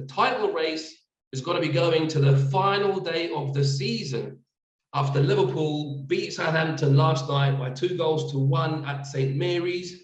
the title race is going to be going to the final day of the season after Liverpool beat Southampton last night by 2-1 at St Mary's.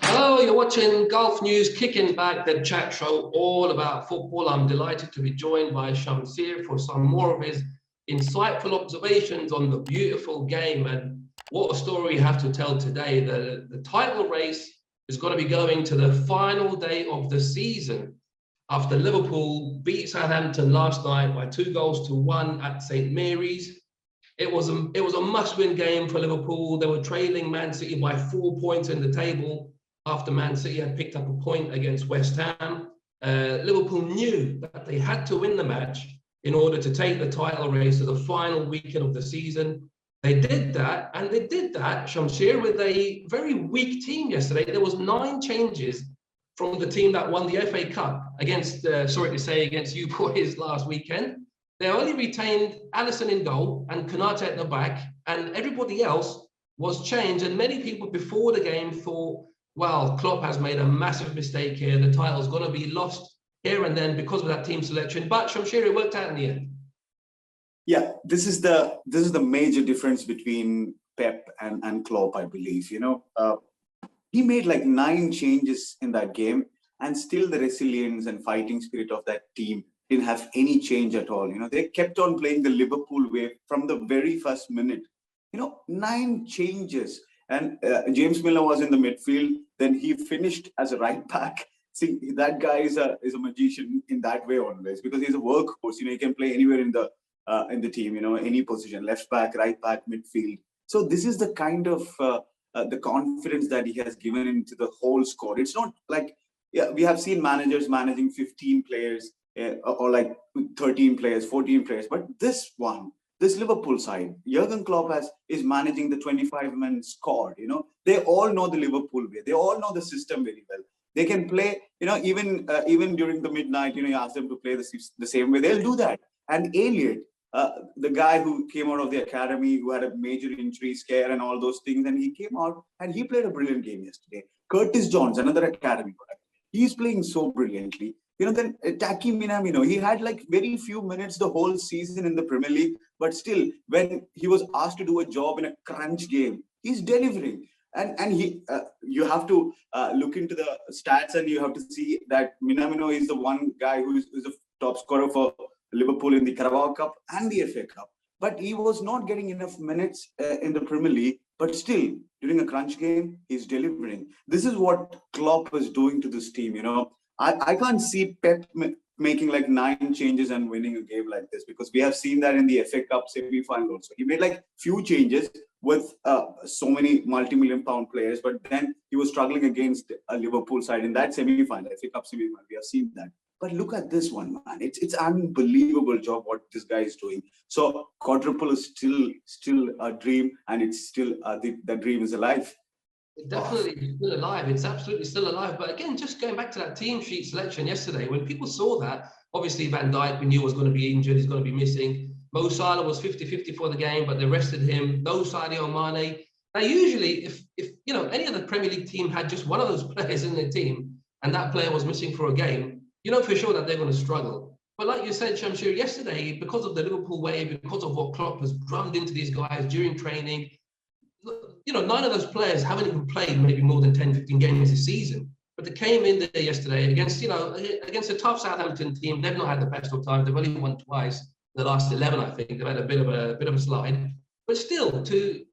Hello, you're watching Gulf News, kicking back the chat show all about football. I'm delighted to be joined by Shamsir for some more of his insightful observations on the beautiful game. And what a story we have to tell today. The title race is going to be going to the final day of the season after Liverpool beat Southampton last night by 2-1 at St Mary's. It was a must-win game for Liverpool. They were trailing Man City by 4 points in the table after Man City had picked up a point against West Ham. Liverpool knew that they had to win the match in order to take the title race to the final weekend of the season. They did that, and they did that, Shamsir, with a very weak team yesterday. There was 9 changes from the team that won the FA Cup against you boys last weekend. They only retained Alisson in goal and Konate at the back, and everybody else was changed. And many people before the game thought, well, Klopp has made a massive mistake here. The title's going to be lost here and then because of that team selection. But Shamsir, it worked out in the end. Yeah, this is the major difference between Pep and Klopp, I believe. He made like 9 changes in that game, and still the resilience and fighting spirit of that team didn't have any change at all. They kept on playing the Liverpool way from the very first minute. 9 changes. And James Milner was in the midfield. Then he finished as a right back. See, that guy is a magician in that way always, because he's a workhorse. He can play anywhere in the team. Any position, left back, right back, midfield. So this is the kind of the confidence that he has given into the whole squad. It's not like we have seen managers managing 15 players or like 13 players, 14 players, but this Liverpool side, Jurgen Klopp is managing the 25-man squad. They all know the Liverpool way. They all know the system very well. They can play, even during the midnight, you ask them to play the same way, they'll do that. And Elliot, the guy who came out of the academy, who had a major injury scare and all those things, and he came out and he played a brilliant game yesterday. Curtis Jones, another academy product, he's playing so brilliantly. Then Taki Minamino, he had like very few minutes the whole season in the Premier League, but still, when he was asked to do a job in a crunch game, he's delivering. And you have to look into the stats, and you have to see that Minamino is the one guy who is the top scorer for Liverpool in the Carabao Cup and the FA Cup. But he was not getting enough minutes in the Premier League, but still, during a crunch game, he's delivering. This is what Klopp is doing to this team, I can't see Pep making like 9 changes and winning a game like this, because we have seen that in the FA Cup semi-final also. He made like few changes with so many multi-million pound players, but then he was struggling against a Liverpool side in that semi-final, FA Cup semi-final. We have seen that. But look at this one, man. It's unbelievable job what this guy is doing. So quadruple is still a dream, and it's still the dream is alive. It definitely is still alive. It's absolutely still alive. But again, just going back to that team sheet selection yesterday, when people saw that, obviously Van Dijk, we knew was going to be injured, he's going to be missing. Mo Salah was 50-50 for the game, but they rested him. No Sadio Mane. Now, usually, if any other Premier League team had just one of those players in their team, and that player was missing for a game, you know for sure that they're going to struggle. But like you said, Shamsir, yesterday, because of the Liverpool way, because of what Klopp has drummed into these guys during training, 9 of those players haven't even played maybe more than 10, 15 games this season. But they came in there yesterday against a tough Southampton team. They've not had the best of times. They've only won twice in the last 11, I think. They've had a bit of a slide. But still,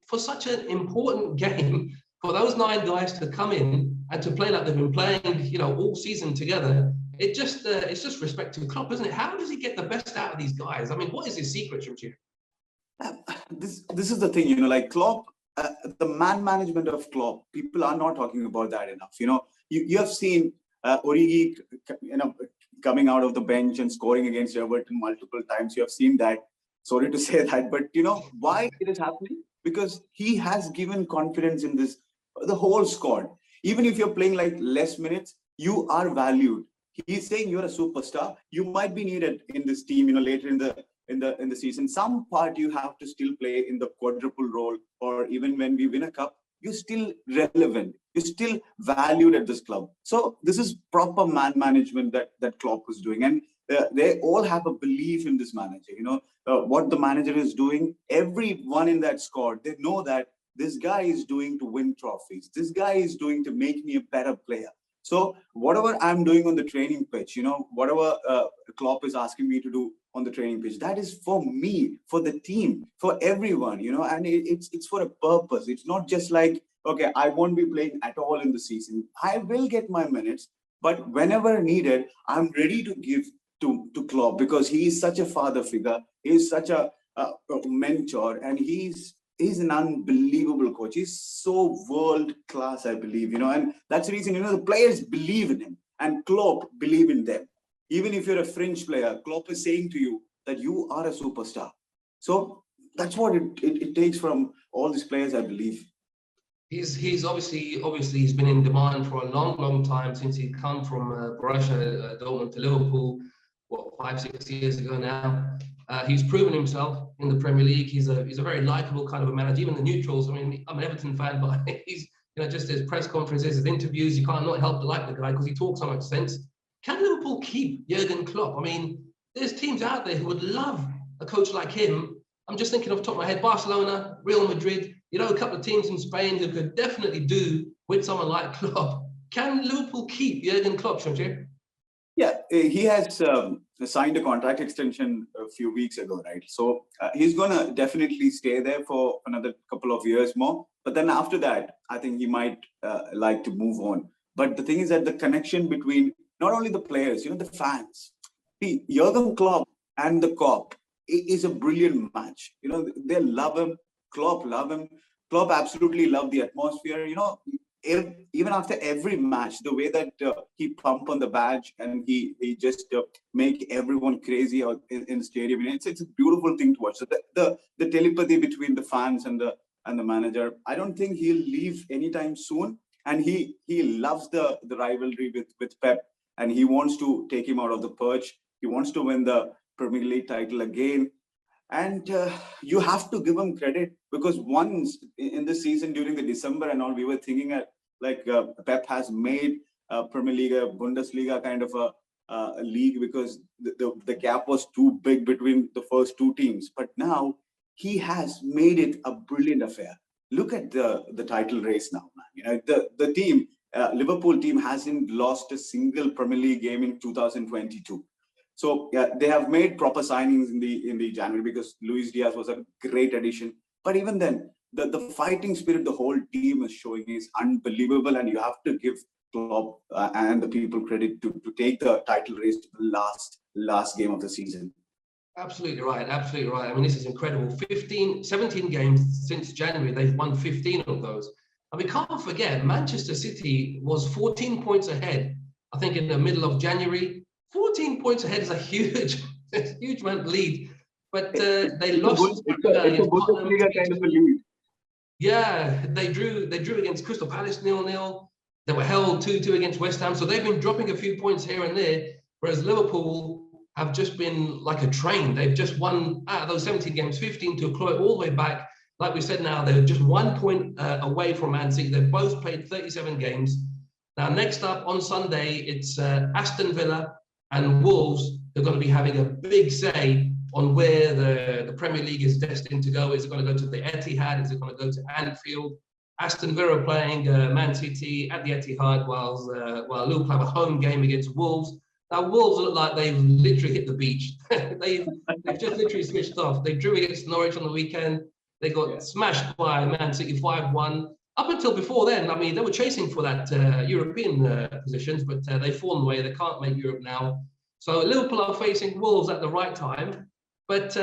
for such an important game, for those 9 guys to come in and to play like they've been playing, all season together, it's just respect to Klopp, isn't it? How does he get the best out of these guys? I mean, what is his secret, Shamsir? This is the thing, like Klopp. The man management of Klopp, people are not talking about that enough. You have seen Origi, coming out of the bench and scoring against Everton multiple times. You have seen that. Sorry to say that, but why it is happening? Because he has given confidence in the whole squad. Even if you're playing like less minutes, you are valued. He's saying you're a superstar. You might be needed in this team, later in in the season. Some part you have to still play in the quadruple role, or even when we win a cup, you're still relevant. You're still valued at this club. So this is proper man management that Klopp is doing, and they all have a belief in this manager. What the manager is doing. Everyone in that squad, they know that this guy is doing to win trophies. This guy is doing to make me a better player. So whatever I'm doing on the training pitch, whatever Klopp is asking me to do on the training pitch, that is for me, for the team, for everyone, and it's for a purpose. It's not just like, okay, I won't be playing at all in the season. I will get my minutes, but whenever needed, I'm ready to give to Klopp, because he is such a father figure. He is such a mentor, and he's an unbelievable coach. He's so world class, I believe, and that's the reason, the players believe in him and Klopp believe in them. Even if you're a fringe player, Klopp is saying to you that you are a superstar. So that's what it takes from all these players, I believe. He's obviously he's been in demand for a long time since he'd come from Borussia Dortmund to Liverpool, 5-6 years ago now. He's proven himself in the Premier League. He's a very likable kind of a manager. Even the neutrals. I mean, I'm an Everton fan, but he's just his press conferences, his interviews, you can't not help but like the guy because he talks so much sense. Can Liverpool keep Jurgen Klopp? I mean, there's teams out there who would love a coach like him. I'm just thinking off the top of my head, Barcelona, Real Madrid, a couple of teams in Spain who could definitely do with someone like Klopp. Can Liverpool keep Jurgen Klopp, Shamsir? Yeah, he has signed a contract extension a few weeks ago, right? So he's going to definitely stay there for another couple of years more. But then after that, I think he might like to move on. But the thing is that the connection between not only the players, the fans. See, Jurgen Klopp and the Kop is a brilliant match. They love him. Klopp love him. Klopp absolutely love the atmosphere. Even after every match, the way that he pump on the badge and he just make everyone crazy out in the stadium. It's a beautiful thing to watch. So the telepathy between the fans and the manager, I don't think he'll leave anytime soon. And he loves the rivalry with Pep, and he wants to take him out of the perch. He wants to win the Premier League title again. And you have to give him credit, because once in the season during the December and all, we were thinking Pep has made Premier League, a Bundesliga kind of a league, because the gap was too big between the first two teams. But now he has made it a brilliant affair. Look at the title race now, man. The team, Liverpool team, hasn't lost a single Premier League game in 2022. So they have made proper signings in the January, because Luis Diaz was a great addition. But even then, the fighting spirit the whole team is showing is unbelievable, and you have to give Klopp and the people credit to take the title race to the last game of the season. Absolutely right. Absolutely right. I mean, this is incredible. 17 games since January. They've won 15 of those. And we can't forget, Manchester City was 14 points ahead, I think, in the middle of January. 14 points ahead is a huge amount of lead. But they lost. It's a Bundesliga kind of a lead. Yeah, they drew against Crystal Palace 0-0. They were held 2-2 against West Ham. So they've been dropping a few points here and there, whereas Liverpool have just been like a train. They've just won out of those 17 games, 15 to claw it all the way back. Like we said now, they're just 1 point away from Man City. They've both played 37 games. Now, next up on Sunday, it's Aston Villa and Wolves. They're going to be having a big say on where the Premier League is destined to go. Is it going to go to the Etihad? Is it going to go to Anfield? Aston Villa playing Man City at the Etihad, while Liverpool have a home game against Wolves. Now, Wolves look like they've literally hit the beach. they've just literally switched off. They drew against Norwich on the weekend. They got smashed by Man City 5-1. Up until before then, I mean, they were chasing for that European positions, but they've fallen away. They can't make Europe now. So Liverpool are facing Wolves at the right time. But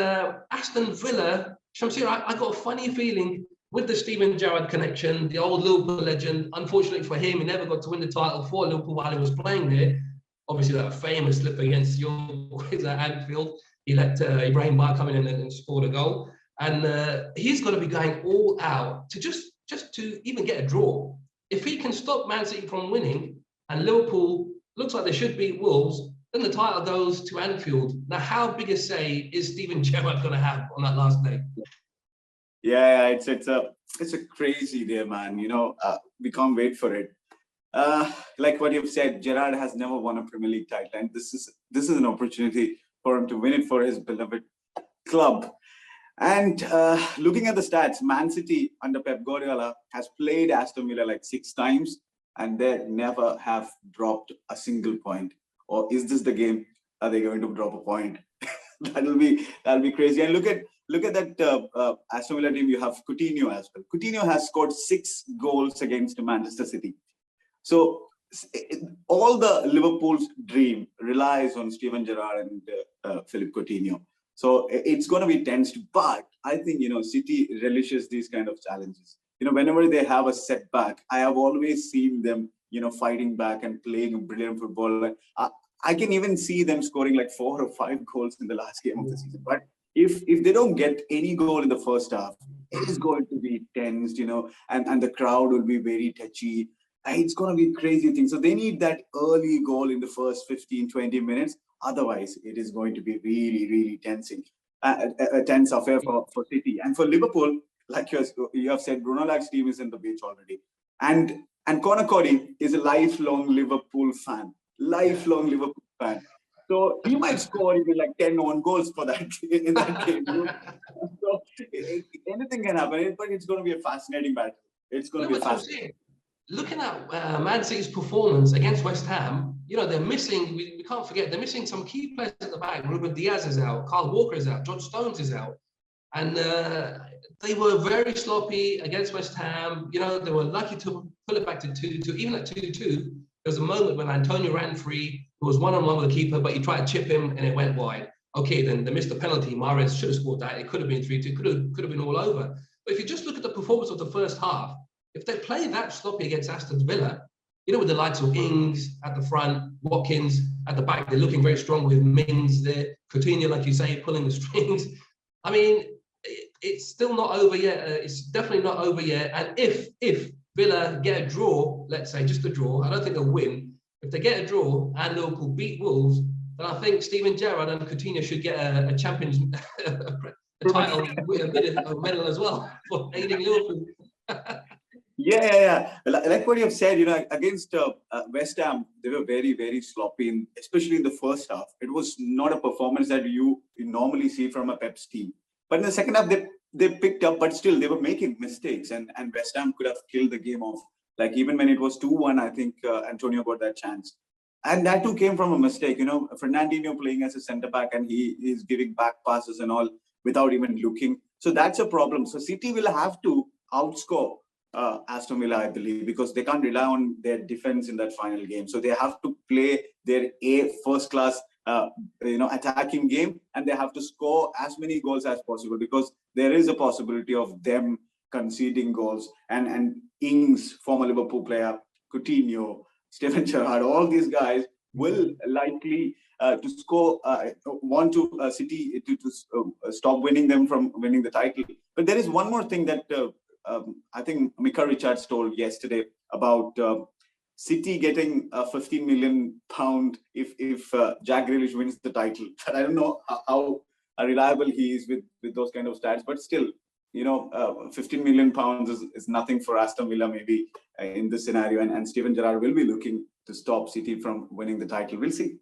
Aston Villa, Shamsir, I got a funny feeling with the Steven Gerrard connection, the old Liverpool legend. Unfortunately for him, he never got to win the title for Liverpool while he was playing there. Obviously, that famous slip against your boys at Anfield. He let Ibrahim Bar come in and scored a goal. And he's going to be going all out to just to even get a draw. If he can stop Man City from winning, and Liverpool looks like they should beat Wolves, Then the title goes to Anfield. Now, how big a say is Steven Gerrard going to have on that last day? Yeah, it's a crazy day, man. We can't wait for it. Like what you've said, Gerrard has never won a Premier League title, and this is an opportunity for him to win it for his beloved club. And looking at the stats, Man City under Pep Guardiola has played Aston Villa like 6 times, and they never have dropped a single point. Or is this the game? Are they going to drop a point? that'll be crazy. And look at that Aston Villa team. You have Coutinho as well. Coutinho has scored 6 goals against Manchester City. So all the Liverpool's dream relies on Steven Gerrard and Philippe Coutinho. So it's going to be tense, but I think, City relishes these kind of challenges. Whenever they have a setback, I have always seen them, fighting back and playing brilliant football. I can even see them scoring like 4 or 5 goals in the last game of the season. But if they don't get any goal in the first half, it is going to be tense, and the crowd will be very touchy. It's going to be a crazy thing. So they need that early goal in the first 15, 20 minutes. Otherwise, it is going to be really, really tensing. A tense affair for City. And for Liverpool, like you have said, Bruno Lage's team is in the beach already. And Conor Cody is a lifelong Liverpool fan. So he might score even like 10 own goals for that in that game. So anything can happen, but it's going to be a fascinating battle. It's going to be fascinating. Looking at Man City's performance against West Ham, they're missing, we can't forget, they're missing some key players at the back. Ruben Diaz is out, Kyle Walker is out, John Stones is out. And they were very sloppy against West Ham. They were lucky to pull it back to 2-2. Even at 2-2, there was a moment when Antonio ran free, who was one-on-one with the keeper, but he tried to chip him and it went wide. Okay, then they missed the penalty. Mahrez should have scored that. It could have been 3-2, could have been all over. But if you just look at the performance of the first half, if they play that sloppy against Aston Villa, with the likes of Ings at the front, Watkins at the back, they're looking very strong with Mings there, Coutinho, like you say, pulling the strings. I mean, it's still not over yet. It's definitely not over yet. And if Villa get a draw, let's say just a draw, I don't think they'll win. If they get a draw and Liverpool beat Wolves, then I think Steven Gerrard and Coutinho should get a Champions title medal as well for aiding Liverpool. Yeah. Like what you've said, against West Ham, they were very, very sloppy, especially in the first half. It was not a performance that you normally see from a Pep's team. But in the second half, they picked up, but still they were making mistakes, and West Ham could have killed the game off. Like even when it was 2-1, I think Antonio got that chance. And that too came from a mistake. Fernandinho playing as a centre back, and he is giving back passes and all without even looking. So that's a problem. So City will have to outscore Aston Villa, I believe, because they can't rely on their defense in that final game. So they have to play their first-class, attacking game, and they have to score as many goals as possible, because there is a possibility of them conceding goals. And Ings, former Liverpool player, Coutinho, Steven Gerrard, all these guys will likely to score, want to City to stop winning them from winning the title. But there is one more thing that I think Mika Richards told yesterday about City getting £15 million if Jack Grealish wins the title. But I don't know how reliable he is with those kind of stats, but still, £15 million is nothing for Aston Villa maybe in this scenario, and Steven Gerrard will be looking to stop City from winning the title. We'll see.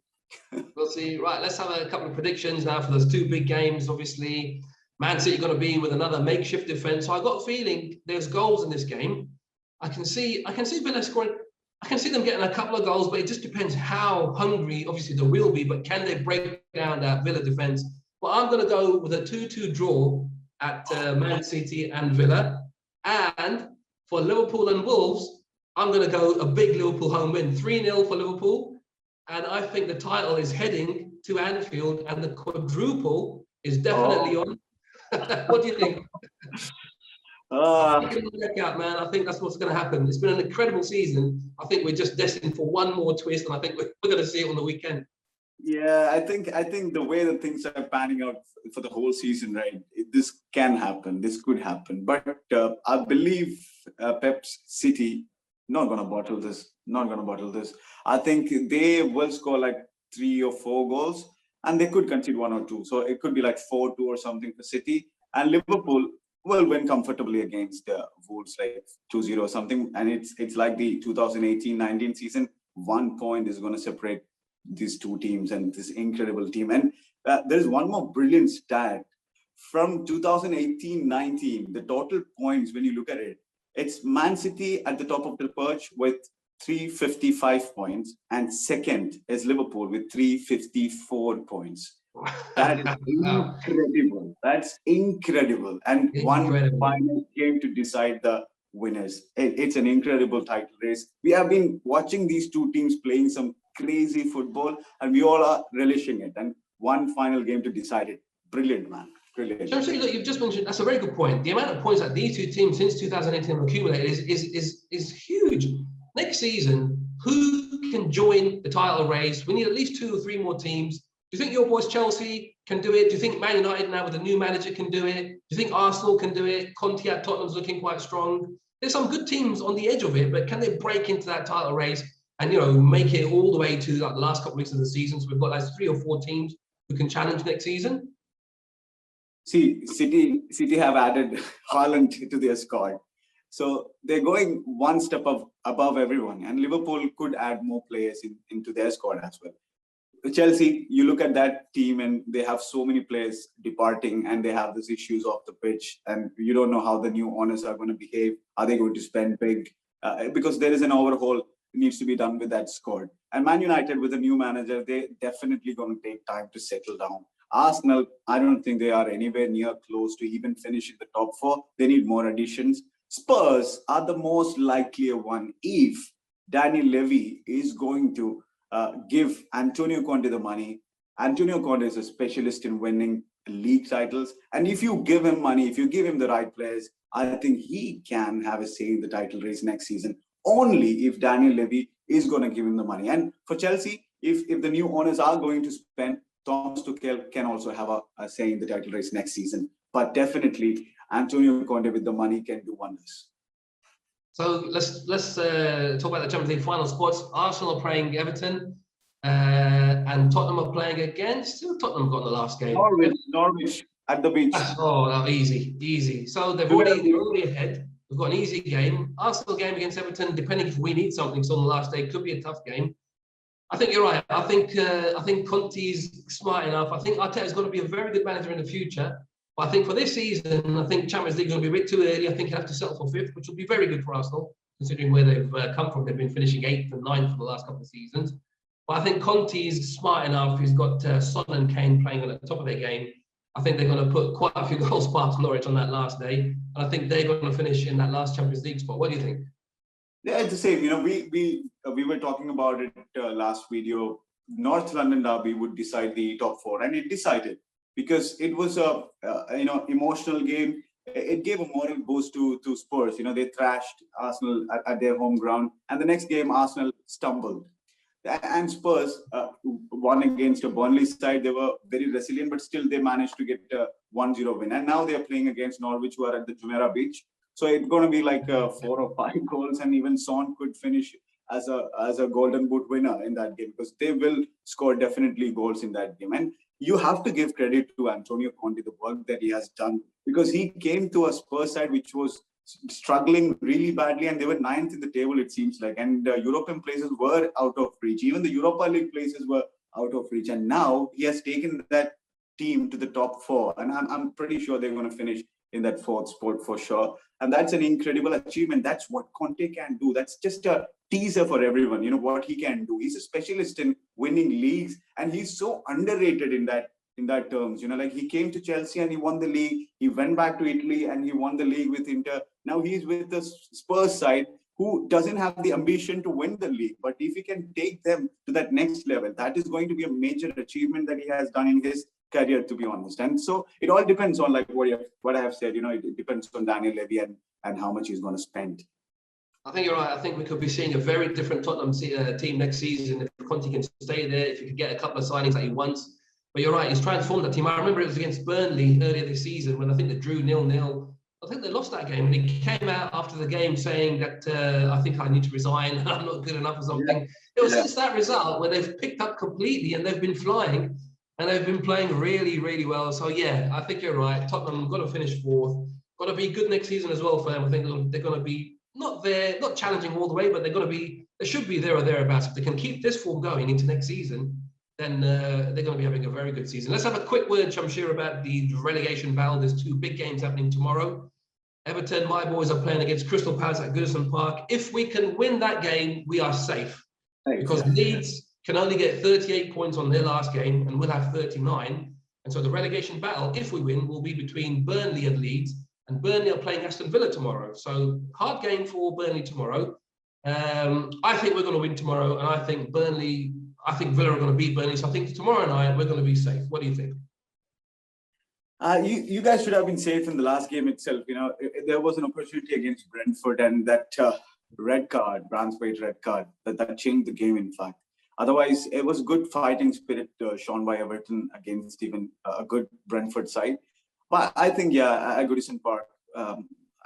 We'll see. Right, let's have a couple of predictions now for those 2 big games. Obviously, Man City going to be with another makeshift defense. So I got a feeling there's goals in this game. I can see Villa scoring. I can see them getting a couple of goals, but it just depends how hungry, obviously, they will be. But can they break down that Villa defense? Well, I'm going to go with a 2-2 draw at Man City and Villa. And for Liverpool and Wolves, I'm going to go a big Liverpool home win, 3-0 for Liverpool. And I think the title is heading to Anfield, and the quadruple is definitely on. What do you think? Check out, man. I think that's what's going to happen. It's been an incredible season. I think we're just destined for one more twist, and I think we're going to see it on the weekend. Yeah, I think the way that things are panning out for the whole season, right? This can happen. This could happen. But I believe Pep's City not going to bottle this. I think they will score like 3 or 4 goals, and they could concede 1 or 2. So it could be like 4-2 or something for City. And Liverpool will win comfortably against Wolves, like 2-0 or something. And it's like the 2018-19 season. 1 point is going to separate these two teams and this incredible team. And there's one more brilliant stat. From 2018-19, the total points, when you look at it, it's Man City at the top of the perch with 355 points, and second is Liverpool with 354 points. That is incredible. That's incredible. And one final game to decide the winners. It's an incredible title race. We have been watching these two teams playing some crazy football, and we all are relishing it. And one final game to decide it. Brilliant, man. Brilliant. So, look, you've just mentioned, that's a very good point. The amount of points that these two teams since 2018 have accumulated is huge. Next season, who can join the title race? We need at least 2 or 3 more teams. Do you think your boys Chelsea can do it? Do you think Man United now with a new manager can do it? Do you think Arsenal can do it? Conte at Tottenham's looking quite strong. There's some good teams on the edge of it, but can they break into that title race and, you know, make it all the way to like the last couple of weeks of the season? So we've got like 3 or 4 teams who can challenge next season. See, City have added Haaland to their squad. So they're going one step above everyone. And Liverpool could add more players into their squad as well. Chelsea, you look at that team and they have so many players departing and they have these issues off the pitch. And you don't know how the new owners are going to behave. Are they going to spend big? Because there is an overhaul needs to be done with that squad. And Man United with a new manager, they definitely going to take time to settle down. Arsenal, I don't think they are anywhere near close to even finishing the top 4. They need more additions. Spurs are the most likelier one if Daniel Levy is going to give Antonio Conte the money. Antonio Conte is a specialist in winning league titles. And if you give him money, if you give him the right players, I think he can have a say in the title race next season. Only if Daniel Levy is going to give him the money. And for Chelsea, if the new owners are going to spend, Thomas Tuchel can also have a say in the title race next season. But definitely, Antonio Conte with the money can do wonders. So let's talk about the Champions League final spots. Arsenal are playing Everton, and Tottenham are playing against. Who Tottenham got in the last game? Norwich at the beach. Oh, easy. So they're already ahead. We've got an easy game. Arsenal game against Everton, depending if we need something. So on the last day, could be a tough game. I think you're right. I think Conte's smart enough. I think Arteta's going to be a very good manager in the future. But I think for this season, I think Champions League is going to be a bit too early. I think he'll have to settle for 5th, which will be very good for Arsenal, considering where they've come from. They've been finishing 8th and 9th for the last couple of seasons. But I think Conte's smart enough. He's got Son and Kane playing at the top of their game. I think they're going to put quite a few goals past Norwich on that last day. And I think they're going to finish in that last Champions League spot. What do you think? Yeah, it's the same. You know, we were talking about it last video. North London derby would decide the top 4, and it decided because it was a emotional game. It gave a moral boost to Spurs. You know, they thrashed Arsenal at their home ground, and the next game Arsenal stumbled. And Spurs won against a Burnley side. They were very resilient, but still they managed to get a 1-0 win. And now they are playing against Norwich, who are at the Jumeirah Beach. So it's going to be like 4 or 5 goals, and even Son could finish as a Golden Boot winner in that game, because they will score definitely goals in that game. And you have to give credit to Antonio Conte, the work that he has done, because he came to a Spurs side which was struggling really badly, and they were 9th in the table, it seems like, and European places were out of reach. Even the Europa League places were out of reach, and now he has taken that team to the top 4, and I'm pretty sure they're going to finish in that 4th spot for sure. And that's an incredible achievement. That's what Conte can do. That's just a teaser for everyone, you know, what he can do. He's a specialist in winning leagues, and he's so underrated in that terms. You know, like he came to Chelsea and he won the league. He went back to Italy and he won the league with Inter. Now he's with the Spurs side, who doesn't have the ambition to win the league. But if he can take them to that next level, that is going to be a major achievement that he has done in his career, to be honest. And so it all depends on, like what I have said, you know, it depends on Daniel Levy and how much he's going to spend. I think you're right. I think we could be seeing a very different Tottenham team next season if Conte can stay there, if he could get a couple of signings that he wants. But you're right, he's transformed that team. I remember it was against Burnley earlier this season when I think they drew 0-0. I think they lost that game, and he came out after the game saying that I think I need to resign, I'm not good enough or something. Yeah. It was since that result where they've picked up completely and they've been flying and they've been playing really, really well. So yeah, I think you're right. Tottenham got to finish fourth. Got to be good next season as well for them. I think they're going to be not there, not challenging all the way, but they're going to be. They should be there or thereabouts. If they can keep this form going into next season, then they're going to be having a very good season. Let's have a quick word, Shamsir, about the relegation battle. There's two big games happening tomorrow. Everton, my boys, are playing against Crystal Palace at Goodison Park. If we can win that game, we are safe. Because Leeds can only get 38 points on their last game and we'll have 39. And so the relegation battle, if we win, will be between Burnley and Leeds. And Burnley are playing Aston Villa tomorrow. So hard game for Burnley tomorrow. I think we're going to win tomorrow. And I think Villa are going to beat Burnley. So I think tomorrow night, we're going to be safe. What do you think? You guys should have been safe in the last game itself. You know, there was an opportunity against Brentford, and that red card, Branswaite red card, that changed the game, in fact. Otherwise, it was good fighting spirit shown by Everton against even a good Brentford side. But I think, yeah, at Goodison Park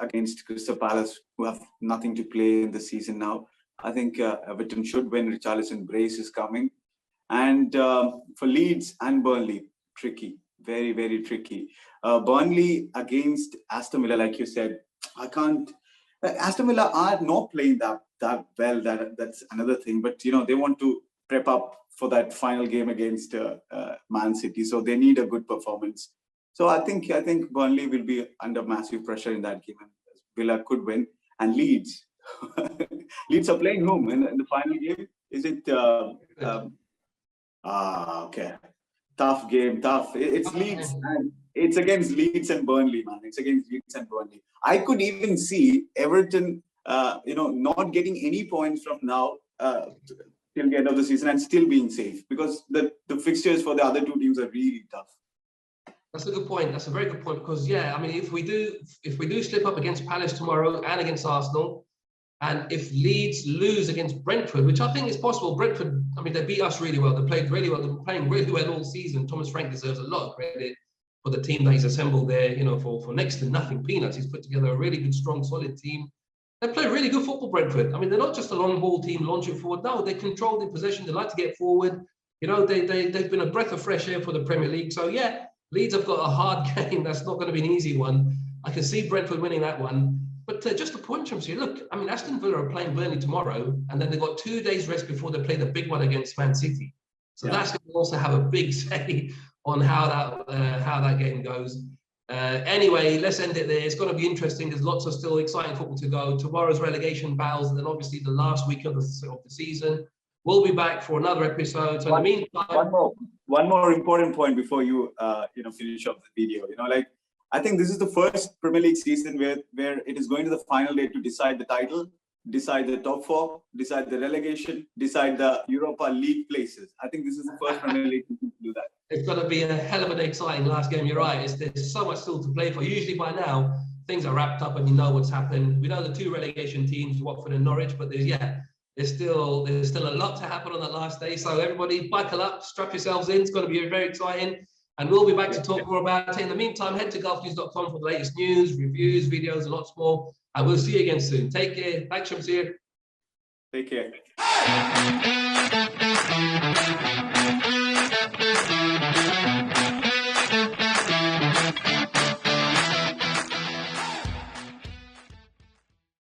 against Crystal Palace, who have nothing to play in the season now, I think Everton should win. Richarlison brace is coming. And for Leeds and Burnley, tricky. Very, very tricky. Burnley against Aston Villa, like you said, I can't. Aston Villa are not playing that well. That's another thing. But you know, they want to prep up for that final game against Man City, so they need a good performance. So I think Burnley will be under massive pressure in that game, and Villa could win. And Leeds, Leeds are playing home in the final game. Is it? Okay. Tough game, tough. It's Leeds and it's against Leeds and Burnley, man. It's against Leeds and Burnley. I could even see Everton, not getting any points from now till the end of the season and still being safe because the fixtures for the other two teams are really tough. That's a good point. That's a very good point because yeah, I mean, if we do slip up against Palace tomorrow and against Arsenal, and if Leeds lose against Brentford, which I think is possible, Brentford, I mean, they beat us really well. They played really well. They've been playing really well all season. Thomas Frank deserves a lot of credit for the team that he's assembled there, you know, for next to nothing peanuts. He's put together a really good, strong, solid team. They play really good football, Brentford. I mean, they're not just a long ball team launching forward. No, they control the possession. They like to get forward. You know, they've been a breath of fresh air for the Premier League. So, yeah, Leeds have got a hard game. That's not going to be an easy one. I can see Brentford winning that one. But just to point to you, look, I mean, Aston Villa are playing Burnley tomorrow, and then they've got 2 days rest before they play the big one against Man City. So that's going to also have a big say on how that game goes. Anyway, let's end it there. It's going to be interesting. There's lots of still exciting football to go. Tomorrow's relegation battles, and then obviously the last week of the season. We'll be back for another episode. So in the meantime, one more important point before you finish up the video. You know, like, I think this is the first Premier League season where it is going to the final day to decide the title, decide the top four, decide the relegation, decide the Europa League places. I think this is the first Premier League season to do that. It's going to be a hell of an exciting last game. You're right. There's so much still to play for. Usually by now, things are wrapped up and you know what's happened. We know the two relegation teams, Watford and Norwich, but there's still a lot to happen on the last day. So everybody buckle up, strap yourselves in. It's going to be very exciting. And we'll be back to talk more about it. In the meantime, head to golfnews.com for the latest news, reviews, videos, and lots more. And we'll see you again soon. Take care. Thanks, Shamsir. Take care.